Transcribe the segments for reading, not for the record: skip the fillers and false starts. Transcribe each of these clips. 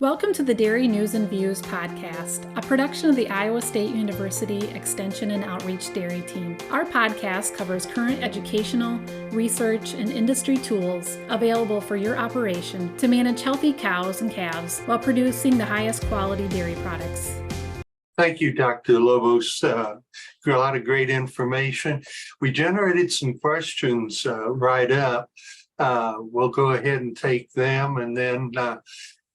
Welcome to the Dairy News and Views podcast, a production of the Iowa State University Extension and Outreach Dairy Team. Our podcast covers current educational, research, and industry tools available for your operation to manage healthy cows and calves while producing the highest quality dairy products. Thank you, Dr. Lobos. A lot of great information. We generated some questions right up. We'll go ahead and take them, and then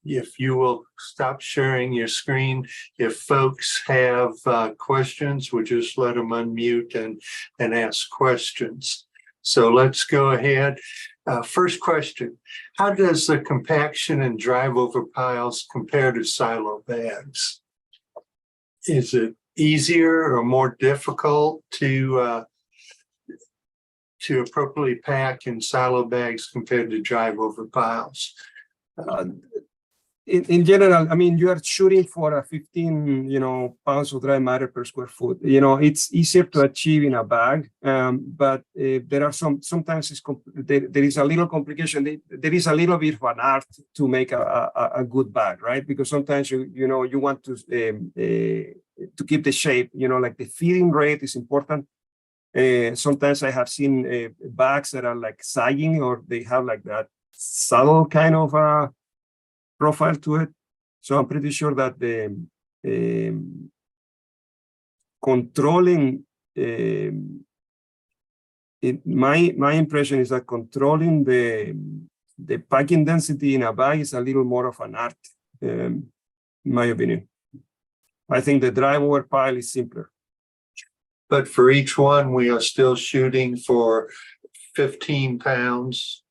if you will stop sharing your screen, if folks have questions, we'll just let them unmute and ask questions. So let's go ahead. First question, how does the compaction and drive over piles compare to silo bags? Is it easier or more difficult to appropriately pack in silo bags compared to drive over piles? In general, I mean, you are shooting for a 15, pounds of dry matter per square foot. It's easier to achieve in a bag, but there are sometimes there is a little complication. There is a little bit of an art to make a good bag, right? Because sometimes you want to keep the shape. Like the feeding rate is important. Sometimes I have seen bags that are like sagging, or they have like that subtle kind of profile to it. So I'm pretty sure that the controlling my impression is that controlling the packing density in a bag is a little more of an art, in my opinion. I think the drive over pile is simpler. But for each one, we are still shooting for 15 pounds.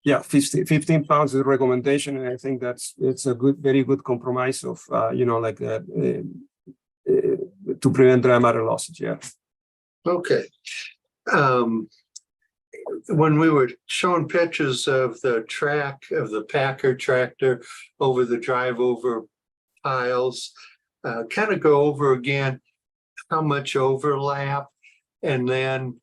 Yeah, 15 pounds is the recommendation, and I think it's a very good compromise of to prevent dry matter losses. Yeah. Okay. When we were showing pictures of the track of the Packer tractor over the drive over piles, kind of go over again how much overlap, and then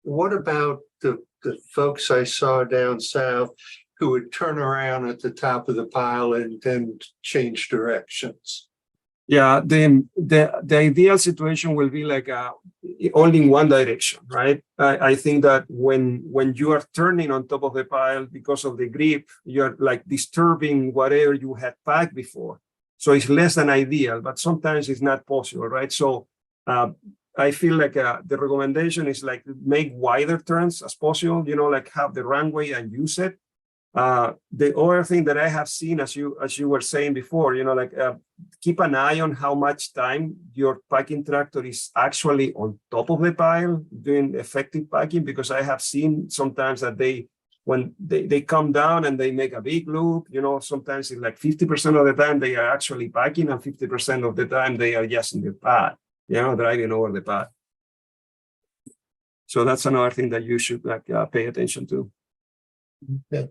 what about the folks I saw down south who would turn around at the top of the pile and then change directions? Yeah, the ideal situation will be like only in one direction, right? I think that when you are turning on top of the pile because of the grip, you're like disturbing whatever you had packed before. So it's less than ideal, but sometimes it's not possible, right? So I feel like the recommendation is like make wider turns as possible, like have the runway and use it. The other thing that I have seen, as you were saying before, keep an eye on how much time your packing tractor is actually on top of the pile doing effective packing, because I have seen sometimes that when they come down and they make a big loop, sometimes it's like 50% of the time they are actually packing, and 50% of the time they are just in the pad, driving over the pad. So that's another thing that you should pay attention to. Okay.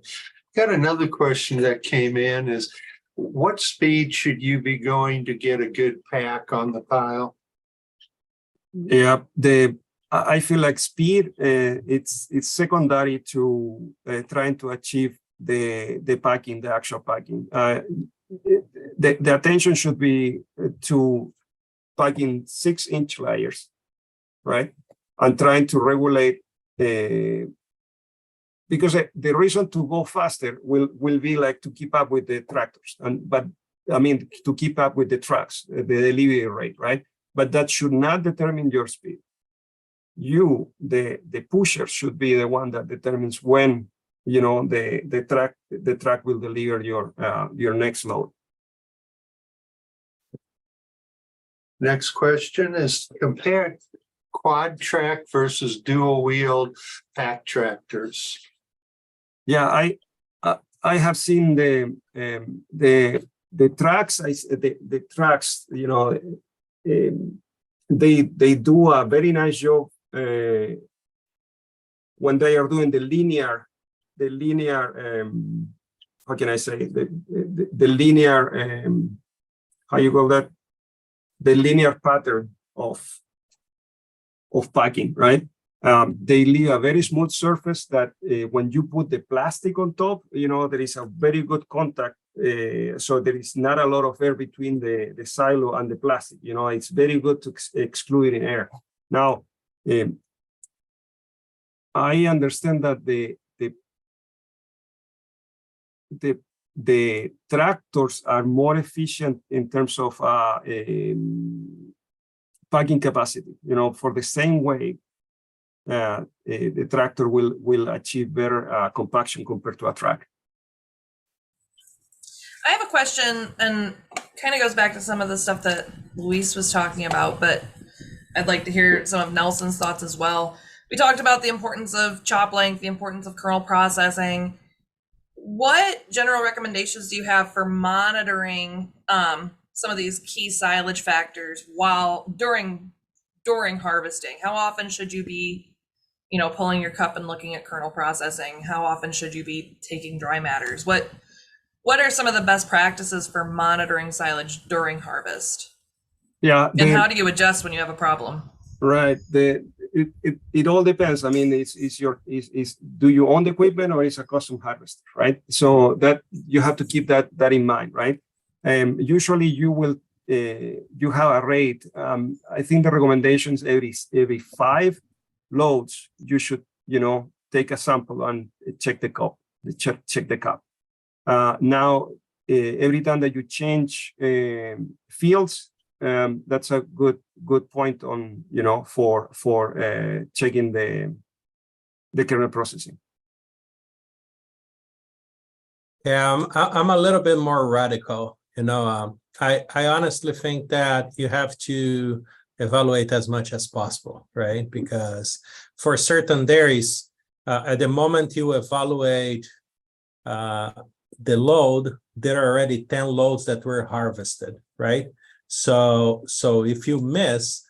Got another question that came in is, what speed should you be going to get a good pack on the pile? Yeah, I feel like speed, it's secondary to trying to achieve the packing, the actual packing. The attention should be to packing 6-inch layers, right? And trying to regulate, because the reason to go faster will be like to keep up with the tractors, to keep up with the trucks, the delivery rate, right? But that should not determine your speed. The pusher should be the one that determines when, the truck will deliver your next load. Next question is, compare quad track versus dual wheeled pack tractors. Yeah, I have seen the tracks. The tracks, they do a very nice job when they are doing the linear. How can I say the linear? How you call that? The linear pattern of packing, right? They leave a very smooth surface that when you put the plastic on top, there is a very good contact so there is not a lot of air between the silo and the plastic. It's very good to exclude air. Now, I understand that the tractors are more efficient in terms of packing capacity. For the same weight, the tractor will achieve better compaction compared to a truck. I have a question, and kind of goes back to some of the stuff that Luis was talking about, but I'd like to hear some of Nelson's thoughts as well. We talked about the importance of chop length, the importance of kernel processing. What general recommendations do you have for monitoring some of these key silage factors during harvesting? How often should you be, pulling your cup and looking at kernel processing? How often should you be taking dry matters? What are some of the best practices for monitoring silage during harvest? Yeah. And how do you adjust when you have a problem? Right. It all depends. I mean, do you own the equipment or is a custom harvester, right? So that you have to keep that in mind, right? Usually you have a rate. I think the recommendations every 5 loads, you should, take a sample and check the cup, check the cup. Now, every time that you change fields, that's a good point on, for checking the kernel processing. Yeah, I'm a little bit more radical. I honestly think that you have to evaluate as much as possible, right? Because for certain dairies, at the moment you evaluate the load, there are already 10 loads that were harvested, right? So if you miss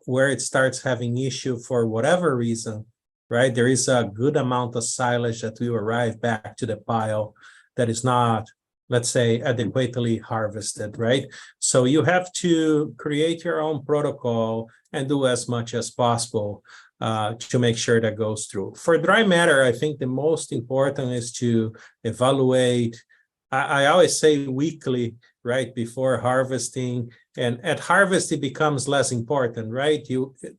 where it starts having issue for whatever reason, right, there is a good amount of silage that will arrive back to the pile that is not, let's say, adequately harvested, right? So you have to create your own protocol and do as much as possible to make sure that goes through. For dry matter, I think the most important is to evaluate. I always say weekly, right, before harvesting, and at harvest it becomes less important, right?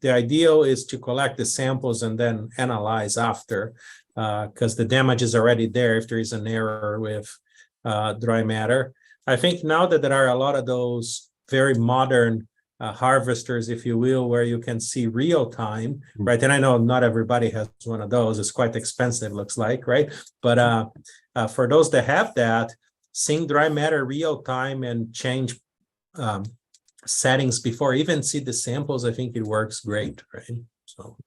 The ideal is to collect the samples and then analyze after, because the damage is already there if there is an error with dry matter. I think now that there are a lot of those very modern harvesters, if you will, where you can see real time, right? And I know not everybody has one of those. It's quite expensive, looks like, right? But for those that have that, seeing dry matter real time and change settings before even see the samples, I think it works great, right? So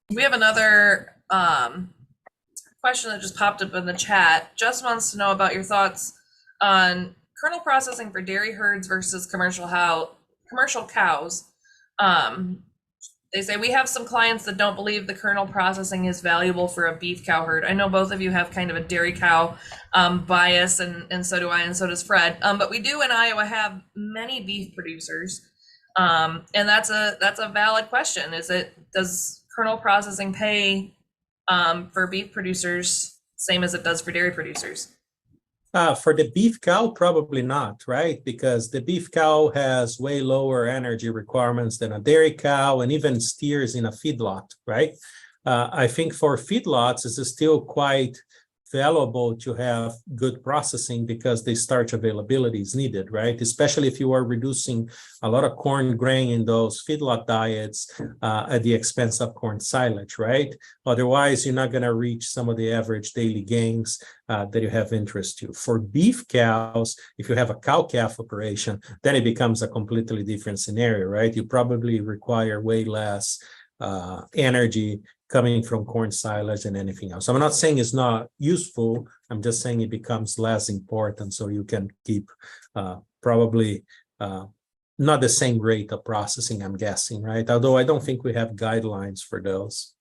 we have another question that just popped up in the chat. Just wants to know about your thoughts on kernel processing for dairy herds versus commercial cows. They say, we have some clients that don't believe the kernel processing is valuable for a beef cow herd. I know both of you have kind of a dairy cow bias, and so do I, and so does Fred. But we do in Iowa have many beef producers. And that's a valid question. Does kernel processing pay for beef producers same as it does for dairy producers? For the beef cow, probably not, right? Because the beef cow has way lower energy requirements than a dairy cow and even steers in a feedlot, right? I think for feedlots, it's still quite valuable to have good processing because the starch availability is needed, right? Especially if you are reducing a lot of corn grain in those feedlot diets at the expense of corn silage, right? Otherwise, you're not going to reach some of the average daily gains that you have interest to. For beef cows, if you have a cow-calf operation, then it becomes a completely different scenario, right? You probably require way less energy coming from corn silage and anything else. So I'm not saying it's not useful. I'm just saying it becomes less important. So you can keep probably not the same rate of processing, I'm guessing, right? Although I don't think we have guidelines for those.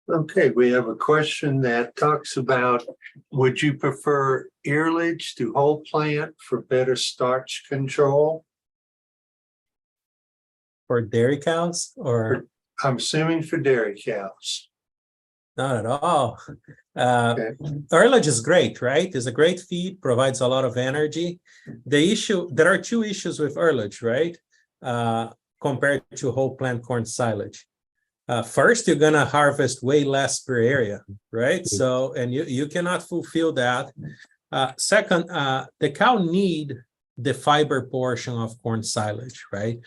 Okay, we have a question that talks about, would you prefer earlage to whole plant for better starch control? For dairy cows or? I'm assuming for dairy cows. Not at all. Okay. Earlage is great, right? It's a great feed, provides a lot of energy. There are two issues with earlage, right? Compared to whole plant corn silage. First, you're gonna harvest way less per area, right? So, and you cannot fulfill that. Second, the cow need the fiber portion of corn silage, right?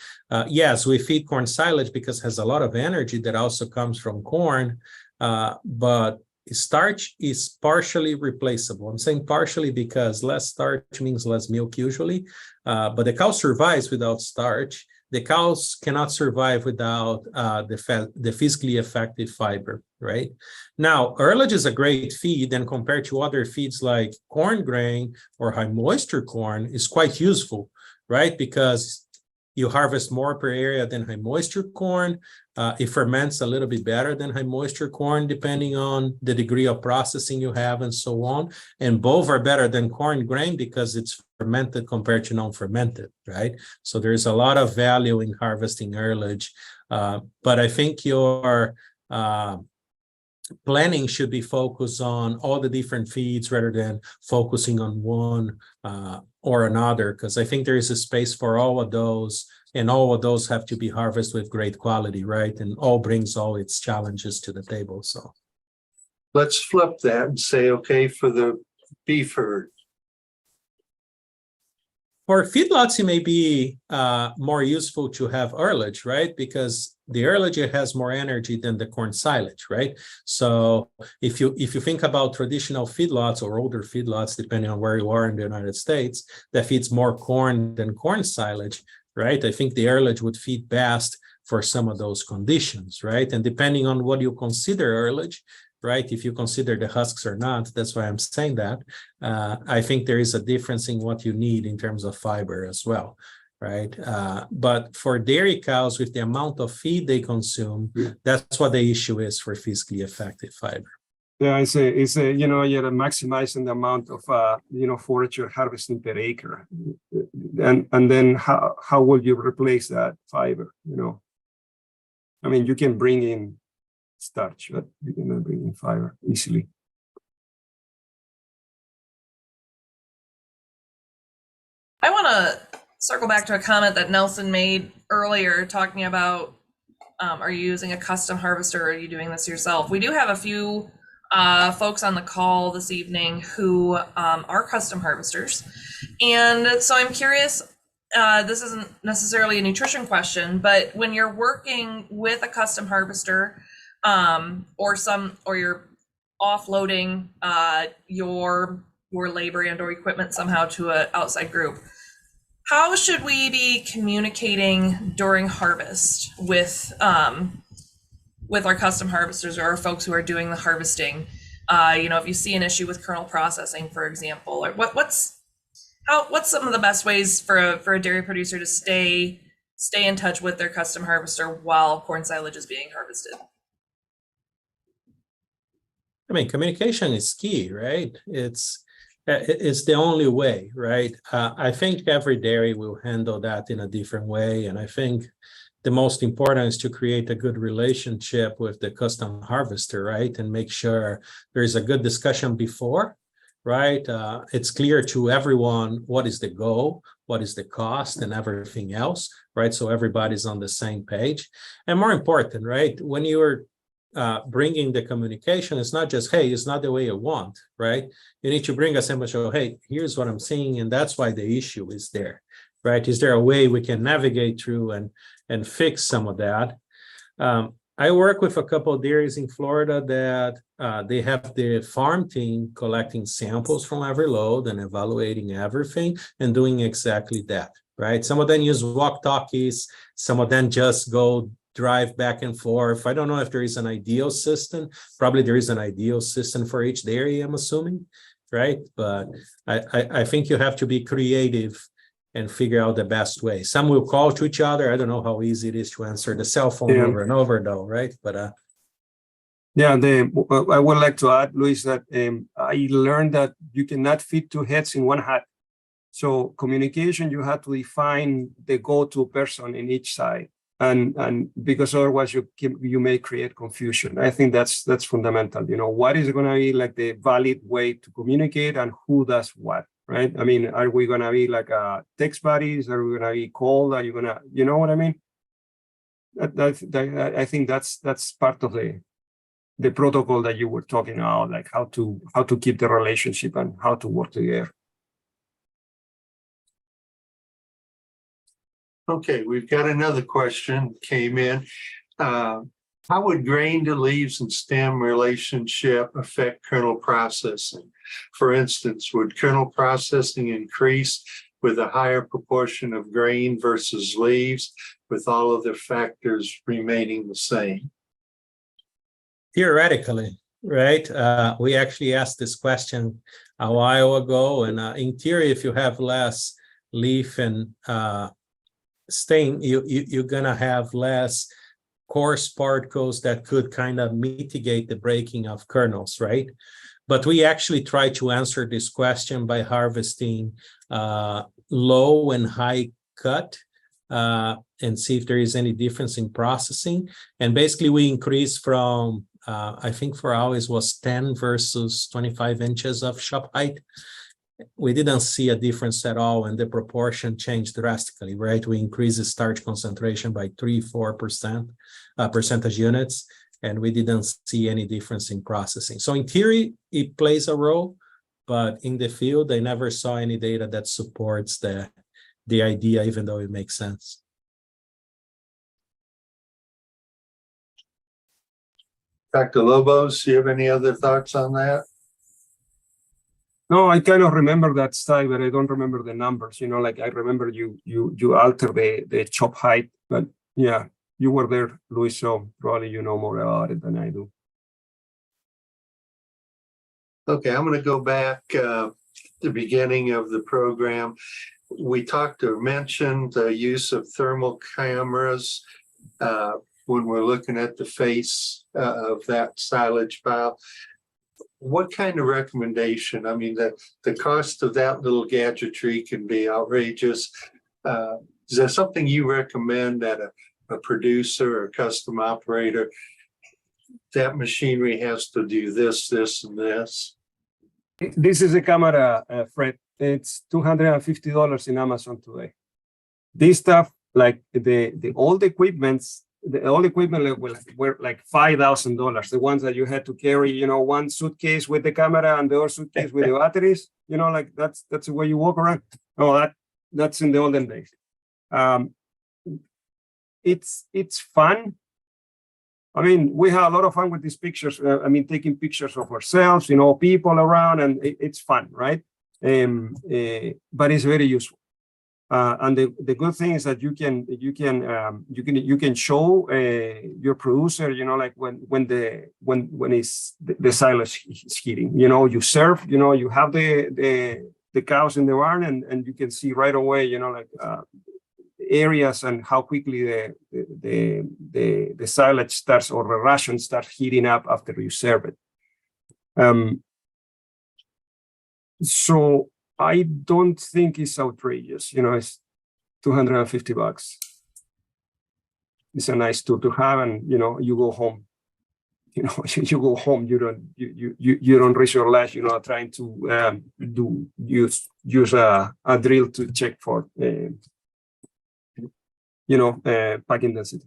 Yes, we feed corn silage because it has a lot of energy that also comes from corn, but starch is partially replaceable. I'm saying partially because less starch means less milk usually, but the cow survives without starch. The cows cannot survive without the physically effective fiber, right? Now, earlage is a great feed, and compared to other feeds like corn grain or high moisture corn, is quite useful, right? Because you harvest more per area than high moisture corn. It ferments a little bit better than high moisture corn, depending on the degree of processing you have and so on. And both are better than corn grain because it's fermented compared to non-fermented, right? So there's a lot of value in harvesting earlage. But I think your planning should be focused on all the different feeds rather than focusing on one or another, because I think there is a space for all of those, and all of those have to be harvested with great quality, right? And all brings all its challenges to the table. So Let's flip that and say, okay, for the beef herd. for feedlots, it may be more useful to have earlage, right? Because the earlage has more energy than the corn silage, right? So if you think about traditional feedlots or older feedlots, depending on where you are in the United States, that feeds more corn than corn silage, right? I think the earlage would feed best for some of those conditions, right? And depending on what you consider earlage, right? If you consider the husks or not, that's why I'm saying that. I think there is a difference in what you need in terms of fiber as well, right? But for dairy cows, with the amount of feed they consume, that's what the issue is for physically effective fiber. Yeah, it's you're maximizing the amount of forage you're harvesting per acre, and then how will you replace that fiber? I mean, you can bring in starch, but you cannot bring in fiber easily. I want to circle back to a comment that Nelson made earlier, talking about are you using a custom harvester, or are you doing this yourself? We do have a few folks on the call this evening who are custom harvesters, and so I'm curious, this isn't necessarily a nutrition question, but when you're working with a custom harvester, or you're offloading your labor and or equipment somehow to an outside group, how should we be communicating during harvest with our custom harvesters or our folks who are doing the harvesting? If you see an issue with kernel processing, for example, or what's some of the best ways for a dairy producer to stay in touch with their custom harvester while corn silage is being harvested? I mean, communication is key, right? It's the only way, right? I think every dairy will handle that in a different way. And I think the most important is to create a good relationship with the custom harvester, right? And make sure there's a good discussion before, right? It's clear to everyone what is the goal, what is the cost, and everything else, right? So everybody's on the same page. And more important, right? When you're bringing the communication, it's not just, hey, it's not the way you want, right? You need to bring a sample show, hey, here's what I'm seeing, and that's why the issue is there, right? Is there a way we can navigate through and fix some of that? I work with a couple of dairies in Florida that they have the farm team collecting samples from every load and evaluating everything and doing exactly that, right? Some of them use walkie-talkies, some of them just go drive back and forth. I don't know if there is an ideal system. Probably there is an ideal system for each dairy, I'm assuming, right? But I think you have to be creative and figure out the best way. Some will call to each other. I don't know how easy it is to answer the cell phone over and over though, right? But I would like to add, Luis, that I learned that you cannot fit two heads in one hat. So communication, you have to define the go-to person in each side. and because otherwise you may create confusion. I think that's fundamental. What is going to be like the valid way to communicate and who does what, right? I mean, are we going to be like text buddies? Are we going to be called? Are you going to, you know what I mean? I think that's part of the protocol that you were talking about, like how to keep the relationship and how to work together. Okay, we've got another question came in. How would grain to leaves and stem relationship affect kernel processing? For instance, would kernel processing increase with a higher proportion of grain versus leaves, with all of the factors remaining the same? Theoretically, right? We actually asked this question a while ago, and in theory, if you have less leaf and stain, you're gonna have less coarse particles that could kind of mitigate the breaking of kernels, right? But we actually try to answer this question by harvesting low and high cut and see if there is any difference in processing. And basically we increase from, I think for ours was 10 versus 25 inches of shop height. We didn't see a difference at all, and the proportion changed drastically, right? We increased the starch concentration by 3-4% percentage units, and we didn't see any difference in processing. So in theory, it plays a role, but in the field, I never saw any data that supports the idea, even though it makes sense. Dr. Lobos, do you have any other thoughts on that? No, I kind of remember that style, but I don't remember the numbers. Like I remember you alter the chop height, but yeah, you were there, Luis, so probably you know more about it than I do. Okay, I'm going to go back to the beginning of the program. We mentioned the use of thermal cameras when we're looking at the face of that silage pile. What kind of recommendation? I mean, the cost of that little gadgetry can be outrageous. Is there something you recommend that a producer or custom operator, that machinery has to do this, this, and this? This is a camera, Fred. It's $250 in Amazon today. This stuff, like the old equipments, the old equipment were like $5,000. The ones that you had to carry, one suitcase with the camera and the other suitcase with the batteries. Like that's the way you walk around. Oh, that's in the olden days. It's fun. I mean, we have a lot of fun with these pictures. Taking pictures of ourselves, people around, and it's fun, right? But it's very useful. And the good thing is that you can show your producer, like when the silage is heating. You serve, you have the cows in the barn, and you can see right away, areas and how quickly the silage starts, or the ration starts heating up after you serve it. So I don't think it's outrageous. It's $250. It's a nice tool to have, and you go home. You go home. You don't raise your lash. Trying to use a drill to check for packing density.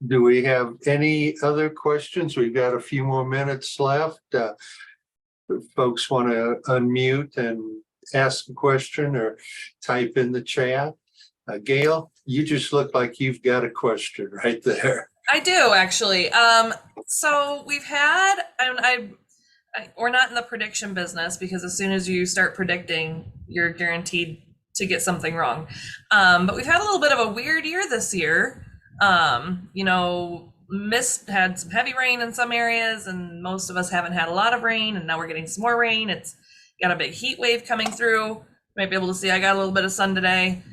Do we have any other questions? We've got a few more minutes left. If folks want to unmute and ask a question or type in the chat. Gail, you just look like you've got a question right there. I do, actually. So we've had, we're not in the prediction business, because as soon as you start predicting, you're guaranteed to get something wrong. But we've had a little bit of a weird year this year. Had some heavy rain in some areas, and most of us haven't had a lot of rain, and now we're getting some more rain. It's got a big heat wave coming through. You might be able to see I got a little bit of sun today.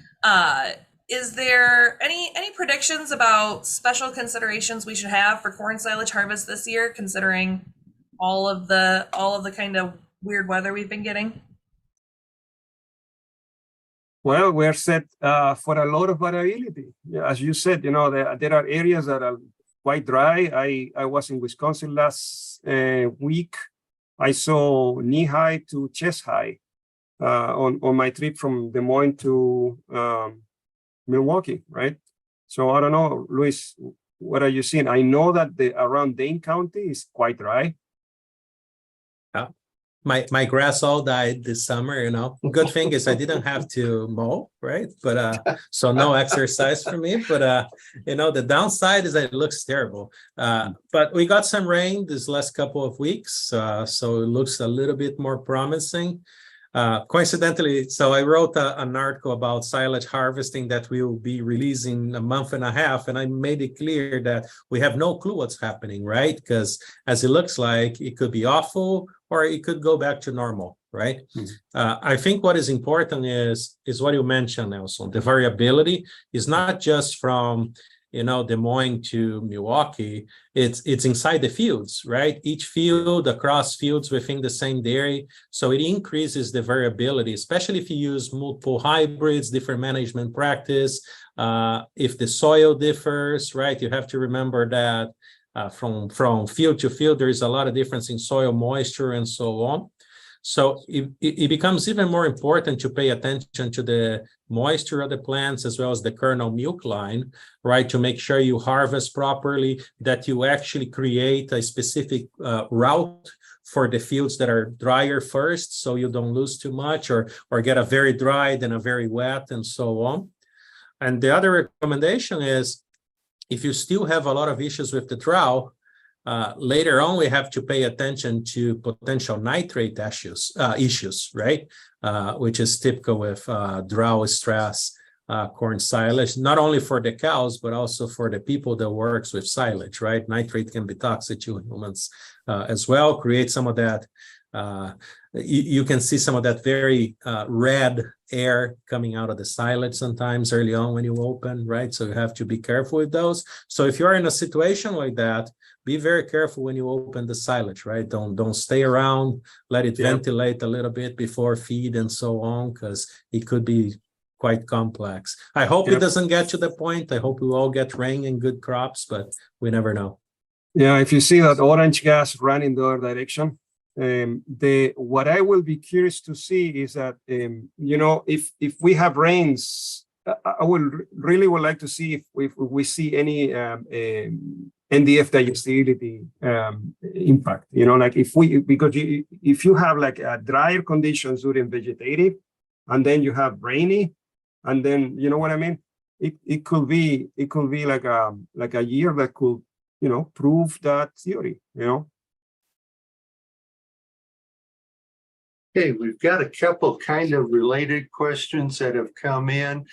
Is there any predictions about special considerations we should have for corn silage harvest this year, considering all of the kind of weird weather we've been getting? Well, we're set for a lot of variability. Yeah, as you said, there are areas that are quite dry. I was in Wisconsin last week. I saw knee high to chest high on my trip from Des Moines to Milwaukee, right? So I don't know, Luis, what are you seeing? I know that around Dane County is quite dry. Yeah. My grass all died this summer, Good thing is I didn't have to mow, right? But so no exercise for me. But the downside is that it looks terrible. But we got some rain this last couple of weeks, so it looks a little bit more promising. Coincidentally, so I wrote an article about silage harvesting that we will be releasing a month and a half, and I made it clear that we have no clue what's happening, right? Because as it looks like, it could be awful or it could go back to normal, right? I think what is important is what you mentioned, Nelson. The variability is not just from Des Moines to Milwaukee, it's inside the fields, right? Each field, across fields within the same dairy. So it increases the variability, especially if you use multiple hybrids, different management practice. If the soil differs, right? You have to remember that from field to field, there is a lot of difference in soil moisture and so on. So it becomes even more important to pay attention to the moisture of the plants as well as the kernel milk line, right? To make sure you harvest properly, that you actually create a specific route for the fields that are drier first, so you don't lose too much or get a very dry, then a very wet and so on. And the other recommendation is if you still have a lot of issues with the drought, later on, we have to pay attention to potential nitrate issues, right? Which is typical with drought stress corn silage, not only for the cows, but also for the people that works with silage, right? Nitrate can be toxic to humans as well, create some of that. You can see some of that very red air coming out of the silage sometimes early on when you open, right? So you have to be careful with those. So if you're in a situation like that, be very careful when you open the silage, right? Don't stay around, let it ventilate a little bit before feed and so on, because it could be quite complex. I hope it doesn't get to the point. I hope we all get rain and good crops, but we never know. Yeah, if you see that orange gas run in the other direction, what I will be curious to see is that if we have rains, I would like to see if we see any NDF digestibility impact. Like if you have like drier conditions during vegetative, and then you have rainy, and then you know what I mean. It could be like a year that could prove that theory. Okay, we've got a couple kind of related questions that have come in.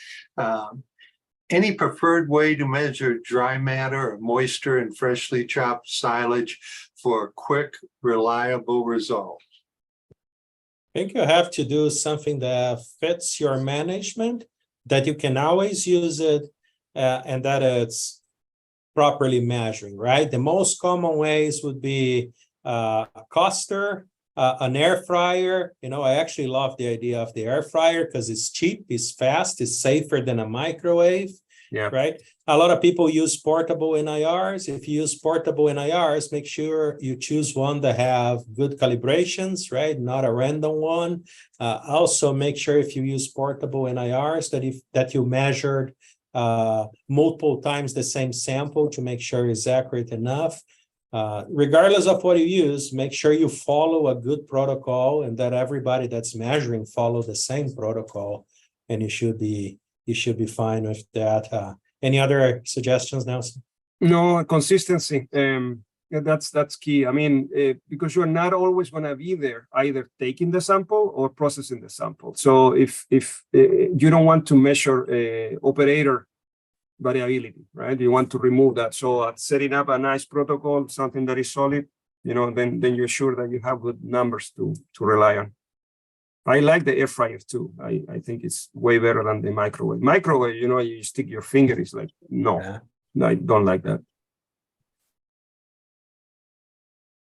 Any preferred way to measure dry matter or moisture in freshly chopped silage for quick, reliable results? I think you have to do something that fits your management, that you can always use it, and that it's properly measuring, right? The most common ways would be a coster, an air fryer. I actually love the idea of the air fryer because it's cheap, it's fast, it's safer than a microwave, right? A lot of people use portable NIRs. If you use portable NIRs, make sure you choose one that have good calibrations, right? Not a random one. Also, make sure if you use portable NIRs that you measured multiple times the same sample to make sure it's accurate enough. Regardless of what you use, make sure you follow a good protocol and that everybody that's measuring follow the same protocol, and you should be fine with that. Any other suggestions, Nelson? No, consistency. That's key. I mean, because you're not always going to be there either taking the sample or processing the sample. So if you don't want to measure operator variability, right? You want to remove that. So setting up a nice protocol, something that is solid, then you're sure that you have good numbers to rely on. I like the air fryer too. I think it's way better than the microwave. Microwave, you stick your finger, it's like, no, I don't like that.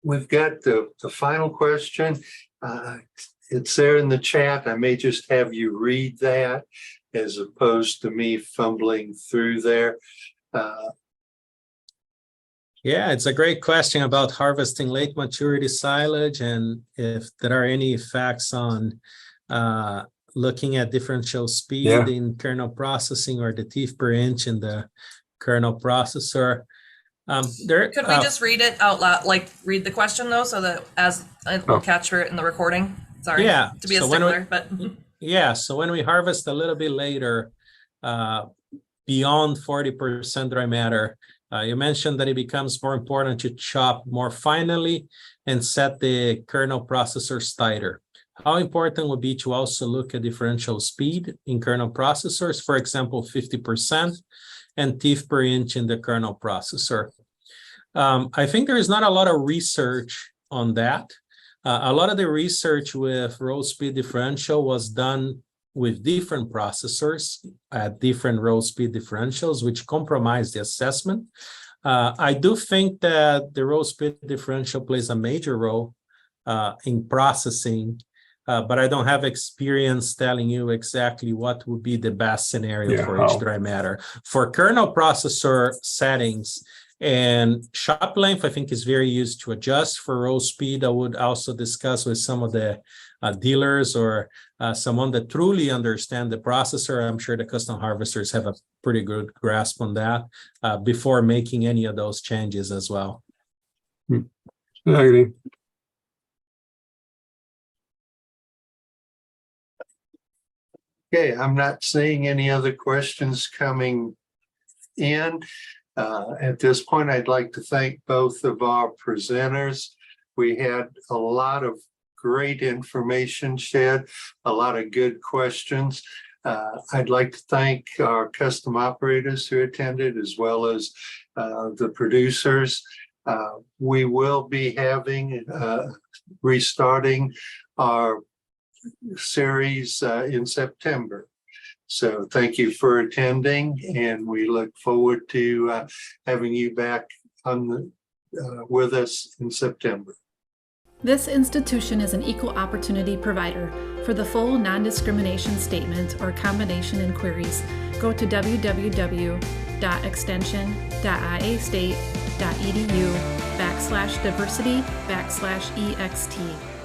We've got the final question. it's there in the chat. I may just have you read that as opposed to me fumbling through there. Yeah, it's a great question about harvesting late maturity silage and if there are any effects on looking at differential speed in kernel processing or the teeth per inch in the kernel processor. Could we just read it out loud, like read the question though, so that as we'll capture it in the recording? Sorry, to be a stickler, but yeah. So when we harvest a little bit later, beyond 40% dry matter, you mentioned that it becomes more important to chop more finely and set the kernel processors tighter. How important would be to also look at differential speed in kernel processors, for example, 50%, and teeth per inch in the kernel processor? I think there is not a lot of research on that. A lot of the research with roll speed differential was done with different processors at different roll speed differentials, which compromise the assessment. I do think that the roll speed differential plays a major role in processing, but I don't have experience telling you exactly what would be the best scenario for each dry matter. For kernel processor settings and shop length, I think is very used to adjust. For roll speed, I would also discuss with some of the dealers or someone that truly understand the processor. I'm sure the custom harvesters have a pretty good grasp on that before making any of those changes as well. I agree. Okay, I'm not seeing any other questions coming in. At this point, I'd like to thank both of our presenters. We had a lot of great information shared, a lot of good questions. I'd like to thank our custom operators who attended, as well as the producers. We will be having, restarting our series in September. So thank you for attending, and we look forward to having you back on with us in September. This institution is an equal opportunity provider. For the full non-discrimination statement or combination inquiries, go to www.extension.iastate.edu/diversity/ext.